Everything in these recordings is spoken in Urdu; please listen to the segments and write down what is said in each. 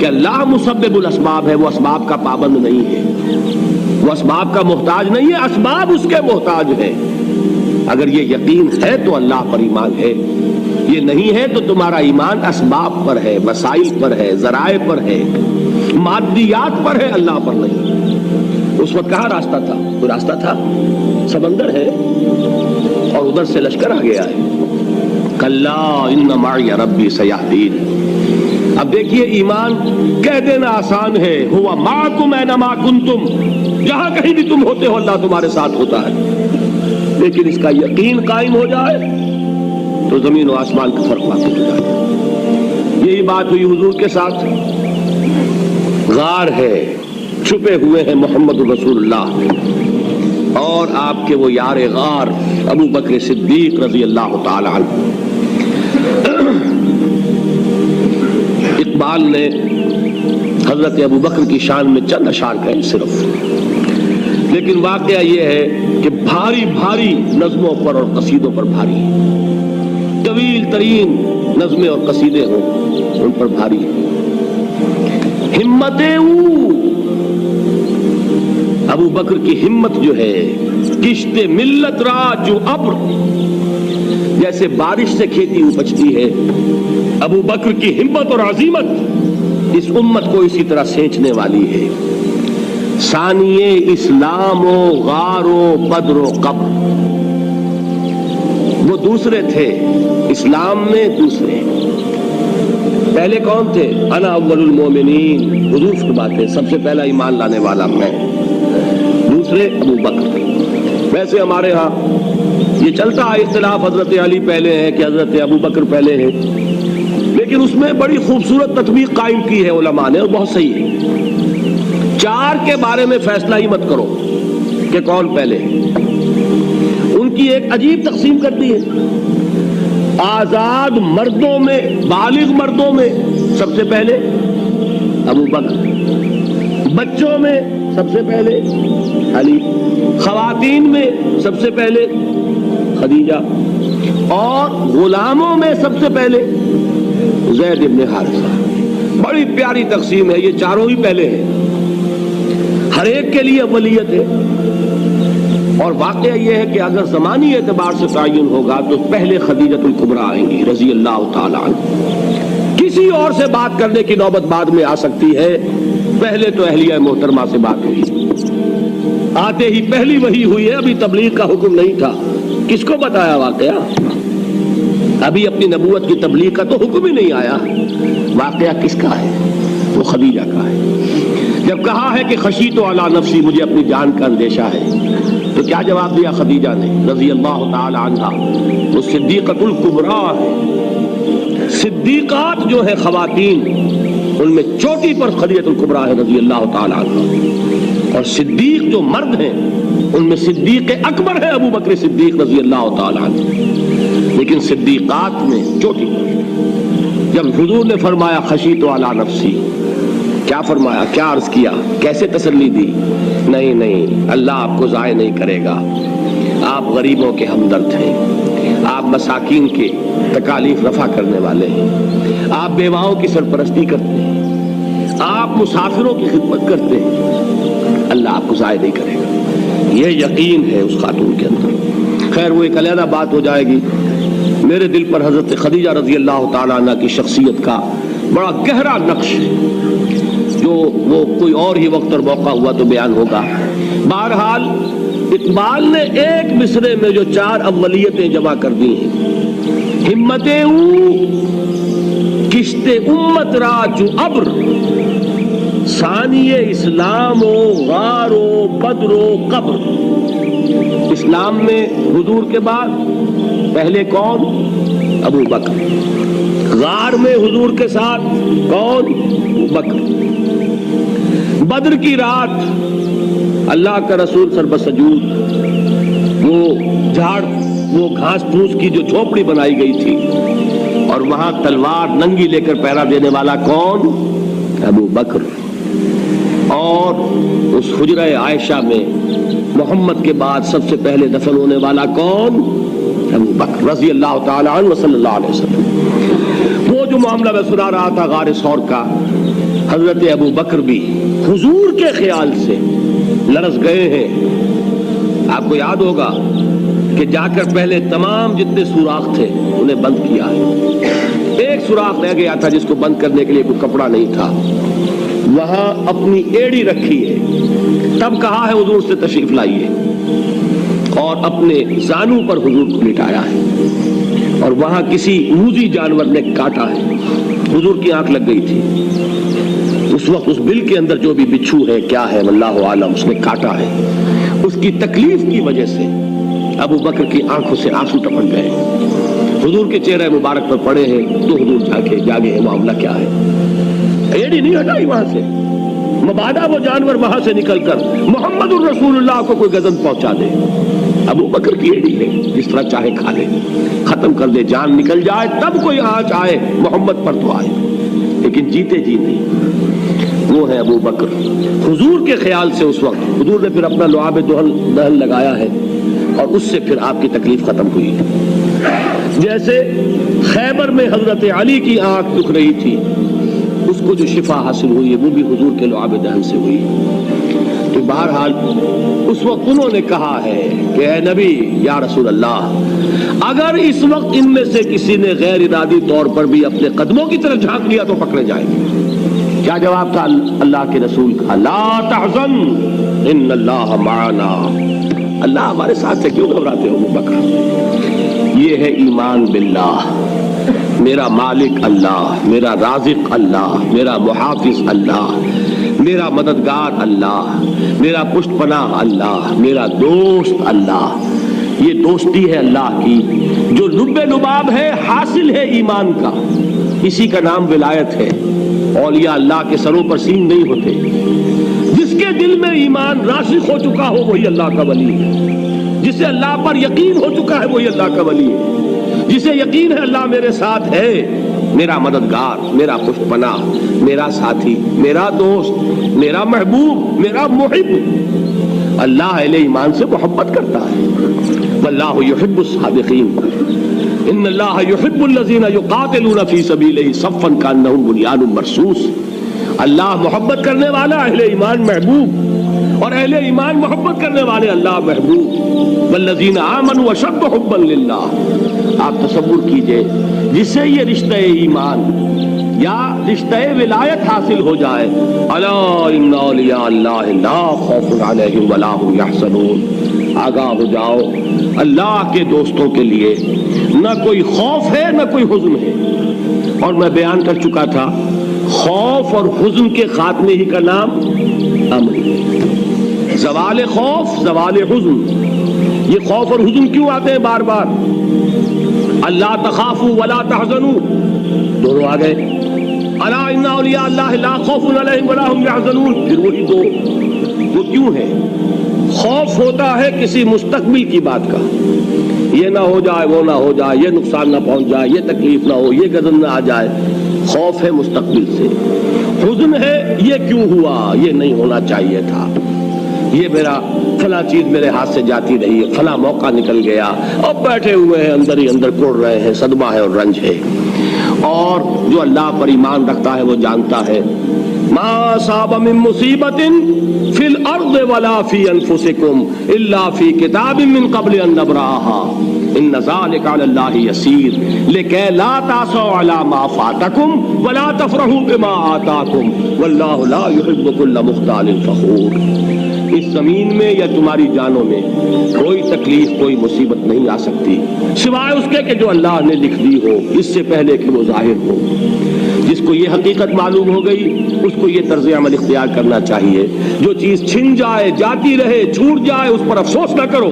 کہ اللہ مسبب الاسباب ہے، وہ اسباب کا پابند نہیں ہے، وہ اسباب کا محتاج نہیں ہے، اسباب اس کے محتاج ہے۔ اگر یہ یقین ہے تو اللہ پر ایمان ہے، یہ نہیں ہے تو تمہارا ایمان اسباب پر ہے، وسائل پر ہے، ذرائع پر ہے، مادیات پر ہے، اللہ پر نہیں۔ اس وقت کہاں راستہ تھا؟ کوئی راستہ تھا؟ سمندر ہے اور ادھر سے لشکر آ گیا ہے۔ کلا ان معی ربی سیہدین۔ اب دیکھیے ایمان کہہ دینا آسان ہے، ہوا معکم اینما کنتم، جہاں کہیں بھی تم ہوتے ہو اللہ تمہارے ساتھ ہوتا ہے، لیکن اس کا یقین قائم ہو جائے تو زمین و آسمان کا فرق واقع ہو جائے۔ یہی بات ہوئی حضور کے ساتھ۔ غار ہے، چھپے ہوئے ہیں محمد رسول اللہ اور آپ کے وہ یار غار ابو بکر صدیق رضی اللہ تعالی عنہ۔ اقبال نے حضرت ابو بکر کی شان میں چند اشعار کہے صرف، لیکن واقعہ یہ ہے کہ بھاری بھاری نظموں پر اور قصیدوں پر بھاری ہے، طویل ترین نظمیں اور قصیدے ہوں ان پر بھاری ہے۔ ہمت ابو بکر کی ہمت جو ہے، کشت ملت را جو ابر، جیسے بارش سے کھیتی اپجتی ہے، ابو بکر کی ہمت اور عزیمت اس امت کو اسی طرح سینچنے والی ہے۔ ثانیے اسلام و غار و بدر و قبر، وہ دوسرے تھے اسلام میں، دوسرے پہلے کون تھے؟ انا اول المومنین، حضور کی بات ہے، سب سے پہلا ایمان لانے والا میں، دوسرے ابو بکر۔ ویسے ہمارے ہاں یہ چلتا ہے اختلاف، حضرت علی پہلے ہیں کہ حضرت ابو بکر پہلے ہیں، لیکن اس میں بڑی خوبصورت تطبیق قائم کی ہے علماء نے اور بہت صحیح ہے۔ چار کے بارے میں فیصلہ ہی مت کرو کہ کون پہلے، ان کی ایک عجیب تقسیم کر دی ہے۔ آزاد مردوں میں، بالغ مردوں میں سب سے پہلے ابو بکر، بچوں میں سب سے پہلے علی، خواتین میں سب سے پہلے خدیجہ، اور غلاموں میں سب سے پہلے زید بن حارثہ۔ بڑی پیاری تقسیم ہے، یہ چاروں ہی پہلے ہیں، ہر ایک کے لیے اولیت ہے۔ اور واقعہ یہ ہے کہ اگر زمانی اعتبار سے تعین ہوگا تو پہلے خدیجۃ الکبریٰ آئیں گی رضی اللہ تعالی عنہ۔ کسی اور سے بات کرنے کی نوبت بعد میں آ سکتی ہے، پہلے تو اہلیہ محترمہ سے بات ہوئی، آتے ہی پہلی وحی ہوئی ہے، ابھی تبلیغ کا حکم نہیں تھا۔ کس کو بتایا واقعہ؟ ابھی اپنی نبوت کی تبلیغ کا تو حکم ہی نہیں آیا۔ واقعہ کس کا ہے؟ وہ خدیجہ کا ہے۔ جب کہا ہے کہ خشیت علی نفسی، مجھے اپنی جان کا اندیشہ ہے، تو کیا جواب دیا خدیجہ نے رضی اللہ تعالی عنہا؟ وہ صدیقۃ الکبریٰ ہے۔ صدیقات جو ہے خواتین، ان میں چوٹی پر خدیجۃ الکبریٰ ہے رضی اللہ تعالی عنہا، اور صدیق جو مرد ہیں ان میں صدیق اکبر ہے ابو بکر صدیق رضی اللہ تعالی عنہ، لیکن صدیقات میں چوٹی پر۔ جب حضور نے فرمایا خشیت علی نفسی، کیا فرمایا، کیا عرض کیا، کیسے تسلی دی؟ نہیں نہیں، اللہ آپ کو ضائع نہیں کرے گا، آپ غریبوں کے ہمدرد ہیں، آپ مساکین کے تکالیف رفع کرنے والے ہیں، آپ بیواؤں کی سرپرستی کرتے ہیں، آپ مسافروں کی خدمت کرتے ہیں، اللہ آپ کو ضائع نہیں کرے گا۔ یہ یقین ہے اس خاتون کے اندر۔ خیر وہ ایک علیحدہ بات ہو جائے گی۔ میرے دل پر حضرت خدیجہ رضی اللہ تعالیٰ عنہ کی شخصیت کا بڑا گہرا نقش ہے، جو وہ کوئی اور ہی وقت اور موقع ہوا تو بیان ہوگا۔ بہرحال اقبال نے ایک مصرے میں جو چار اولیتیں جمع کر دی ہیں، ہمتیں کشت امت را جو ابر، ثانی اسلام و غار و بدر و قبر۔ اسلام میں حضور کے بعد پہلے کون؟ ابو بکر۔ غار میں حضور کے ساتھ کون؟ ابو بکر۔ بدر کی رات اللہ کا رسول سربسجود، وہ گھاس پھوس کی جو جھوپڑی بنائی گئی تھی، اور وہاں تلوار ننگی لے کر پہرا دینے والا کون؟ ابو بکر۔ اور اس حجرہ عائشہ میں محمد کے بعد سب سے پہلے دفن ہونے والا کون؟ ابو بکر رضی اللہ تعالی عنہ صلی اللہ علیہ وسلم۔ وہ جو معاملہ میں سنا رہا تھا غار ثور کا، حضرت ابو بکر بھی حضور کے خیال سے لرز گئے ہیں. آپ کو یاد ہوگا کہ جا کر پہلے تمام جتنے سوراخ تھے انہیں بند کیا ہے. ایک سوراخ رہ گیا تھا جس کو بند کرنے کے لیے کوئی کپڑا نہیں تھا. وہاں اپنی ایڑی رکھی ہے. تب کہا ہے حضور سے تشریف لائیے, اور اپنے زانو پر حضور کو لٹایا ہے. اور وہاں کسی موذی جانور نے کاٹا ہے. حضور کی آنکھ لگ گئی تھی. اس وقت اس بل کے اندر جو بھی بچھو ہے کیا ہے واللہ عالم, اس نے کاٹا ہے. اس کی تکلیف کی وجہ سے ابو بکر کی آنکھوں سے آنسو ٹپک گئے. حضور کے چہرے مبارک پر پڑے ہیں تو حضور جاگے معاملہ کیا ہے. ایڑی نہیں ہٹائی وہاں سے, مبادا وہ جانور وہاں سے نکل کر محمد الرسول اللہ کو کوئی غضب پہنچا دے. ابو بکر کی ایڑی ہے, جس طرح چاہے کھا لے, ختم کر دے, جان نکل جائے تب کوئی آنچ آئے محمد پر تو آئے, لیکن جیتے جی نہیں. وہ ہے ابو بکر. حضور کے خیال سے اس وقت حضور نے پھر اپنا لعاب دہن لگایا ہے, اور اس سے پھر آپ کی تکلیف ختم ہوئی. جیسے خیبر میں حضرت علی کی آنکھ دکھ رہی تھی, اس کو جو شفا حاصل ہوئی ہے وہ بھی حضور کے لعاب دہن سے ہوئی. تو بہرحال اس وقت انہوں نے کہا ہے کہ اے نبی یا رسول اللہ, اگر اس وقت ان میں سے کسی نے غیر ارادی طور پر بھی اپنے قدموں کی طرف جھانک لیا تو پکڑے جائیں گے. کیا جواب تھا اللہ کے رسول کا؟ لا تحزن ان اللہ معنا. اللہ ہمارے ساتھ ہے, کیوں گھبراتے ہو ابو بکر؟ یہ ہے ایمان باللہ. میرا مالک اللہ, میرا رازق اللہ, میرا محافظ اللہ, میرا مددگار اللہ, میرا پشت پناہ اللہ, میرا دوست اللہ. یہ دوستی ہے اللہ کی جو لب لباب ہے, حاصل ہے ایمان کا. اسی کا نام ولایت ہے. اولیاء اللہ کے سروں پر سینگ نہیں ہوتے. جس کے دل میں ایمان راسخ ہو چکا ہو وہی اللہ کا ولی ہے. جسے اللہ پر یقین ہو چکا ہے وہی اللہ کا ولی ہے. جسے یقین ہے اللہ میرے ساتھ ہے, میرا مددگار, میرا پشت پناہ, میرا ساتھی, میرا دوست, میرا محبوب, میرا محب. اللہ اہل ایمان سے محبت کرتا ہے. واللہ یحب الصادقین. ان اللہ یحب الذین یقاتلون فی سبیلہ صفا کانہم بنیان مرصوص. اللہ محبت کرنے والا, اہل ایمان محبوب, اور اہل ایمان محبت کرنے والے اللہ محبوب. والذین آمنوا اشد حبا للہ. آپ تصور کیجئے جسے یہ رشتہ ایمان یا رشتہ ولایت حاصل ہو جائے, الا ان اولیاء اللہ لا خوف علیہم ولا هم یحزنون. آگاہ ہو جاؤ, اللہ کے دوستوں کے لیے نہ کوئی خوف ہے نہ کوئی حزن ہے. اور میں بیان کر چکا تھا, خوف اور حزن کے خاتمے ہی کا نام امن. زوال خوف, زوال حزن. یہ خوف اور حزن کیوں آتے ہیں بار بار؟ اللہ تخافوا ولا تحزنوا, دونوں آ گئے. الا ان اولیاء اللہ لا خوف علیہم ولا هم یحزنون, پھر وہی دو. وہ کیوں ہے؟ خوف ہوتا ہے کسی مستقبل کی بات کا, یہ نہ ہو جائے, وہ نہ ہو جائے, یہ نقصان نہ پہنچ جائے, یہ تکلیف نہ ہو, یہ غضب نہ آ جائے. خوف ہے مستقبل سے. حزن ہے یہ کیوں ہوا, یہ نہیں ہونا چاہیے تھا, یہ میرا فلاں چیز میرے ہاتھ سے جاتی رہی ہے, فلاں موقع نکل گیا, اب بیٹھے ہوئے ہیں اندر ہی اندر کوڑ رہے ہیں, صدمہ ہے اور رنج ہے. اور جو اللہ پر ایمان رکھتا ہے وہ جانتا ہے ما اصاب من مصیبت فی الارض ولا فی انفسکم الا فی کتاب من قبل ان نبرأها ان ذلک علی اللہ یسیر لکی لا تعصوا علی ما فاتکم ولا تفرحوا بما آتاکم واللہ لا يحب كل مختال فخور. اس زمین میں یا تمہاری جانوں میں کوئی تکلیف, کوئی مصیبت نہیں آ سکتی سوائے اس کے کہ جو اللہ نے لکھ دی ہو, اس سے پہلے کہ وہ ظاہر ہو. جس کو یہ حقیقت معلوم ہو گئی اس کو یہ طرز عمل اختیار کرنا چاہیے. جو چیز چھن جائے, جاتی رہے, چھوٹ جائے, اس پر افسوس نہ کرو.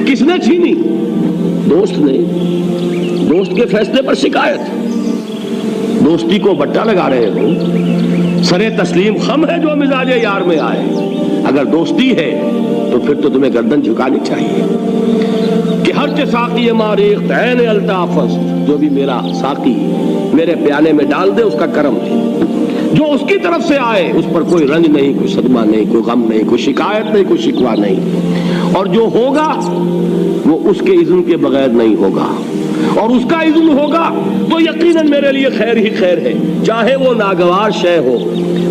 کس نے چھینی؟ دوست نے. دوست کے فیصلے پر شکایت. دوستی کو بٹا لگا رہے ہو, سرے تسلیم خم ہے جو مزاج یار میں آئے. اگر دوستی ہے تو پھر تو تمہیں گردن جھکانی چاہیے کہ ہر چے ساقی ماریخت عین الطافست, جو بھی میرا ساقی میرے پیالے میں ڈال دے اس کا کرم ہے. جو اس کی طرف سے آئے اس پر کوئی رنج نہیں, کوئی صدمہ نہیں, کوئی غم نہیں, کوئی شکایت نہیں, کوئی شکوہ نہیں. اور جو ہوگا وہ اس کے اذن کے بغیر نہیں ہوگا. اور اس کا اذن ہوگا تو یقیناً میرے لیے خیر ہی خیر ہے، چاہے وہ ناگوار شے ہو،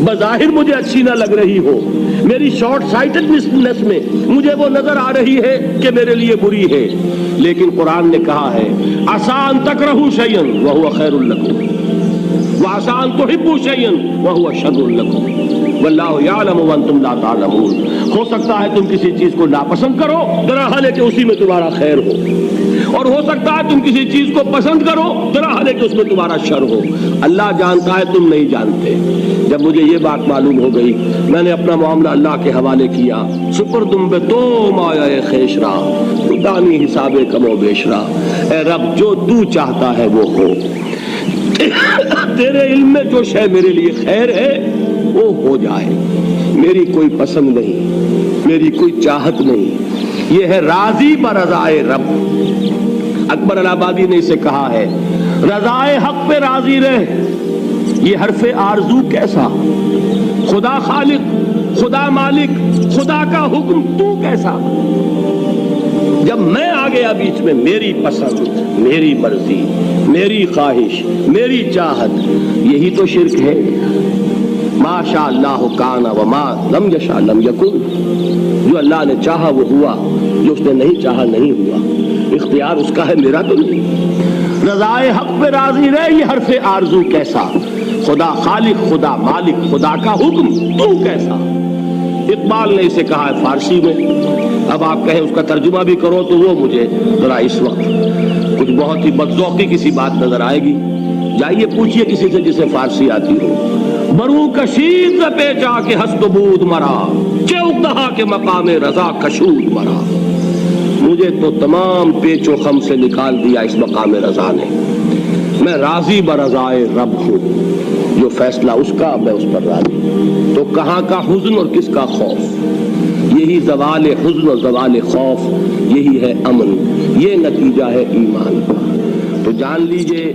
بظاہر مجھے اچھی نہ لگ رہی ہو، میری شارٹ سائٹڈنس میں مجھے وہ نظر آ رہی ہے کہ میرے لیے بری ہے، لیکن قرآن نے کہا ہے عسیٰ ان تکرہوا شیئا وہو خیر لکم وعسیٰ ان تحبوا شیئا وہو شر لکم واللہ یعلم وانتم لا تعلمون۔ ہو سکتا ہے تم کسی چیز کو ناپسند کرو، درحال ہے کہ اسی میں تمہارا خیر ہو، اور ہو سکتا ہے تم کسی چیز کو پسند کرو، درحال ہے کہ اس میں تمہارا شر ہو۔ اللہ جانتا ہے، تم نہیں جانتے۔ جب مجھے یہ بات معلوم ہو گئی، میں نے اپنا معاملہ اللہ کے حوالے کیا۔ سپردم بے تو مایا خیشرا تو دانی حساب کم و بیشرا، اے رب جو تو چاہتا ہے وہ ہو، تیرے علم میں جو شے میرے لیے خیر ہے وہ ہو جائے، میری کوئی پسند نہیں، میری کوئی چاہت نہیں، یہ ہے راضی برضائے رب۔ اکبر الہآبادی نے اسے کہا ہے رضائے حق پہ راضی رہ، یہ حرف آرزو کیسا، خدا خالق، خدا مالک، خدا کا حکم تو کیسا۔ جب میں آ گیا بیچ میں، میری پسند، میری مرضی، میری خواہش، میری چاہت، یہی تو شرک ہے۔ ما شاء اللہ کان وما لم یشاء لم یکن، جو اللہ نے چاہا وہ ہوا، جو اس نے نہیں چاہا نہیں ہوا، اختیار اس کا ہے، میرا تو نہیں۔ رضائے حق پہ راضی رہے، یہ حرف آرزو کیسا، خدا خالق، خدا مالک، خدا کا حکم تو کیسا۔ اقبال نے اسے کہا ہے فارسی میں، اب آپ کہیں اس کا ترجمہ بھی کرو تو وہ مجھے ذرا اس وقت کچھ بہت ہی بدذوقی کسی بات نظر آئے گی۔ جائیے پوچھئے کسی سے جسے فارسی آتی ہو، برو کشید پیچا کے ہست بود مرا، چوکدہا کے مقام رضا کشود مرا۔ مجھے تو تمام پیچ و خم سے نکال دیا اس مقام رضا نے، میں راضی برضائے رب ہوں، جو فیصلہ اس کا میں اس پر راضی۔ تو کہاں کا حزن اور کس کا خوف، یہی زوال حزن اور زوال خوف، یہی ہے امن، یہ نتیجہ ہے ایمان کا۔ تو جان لیجئے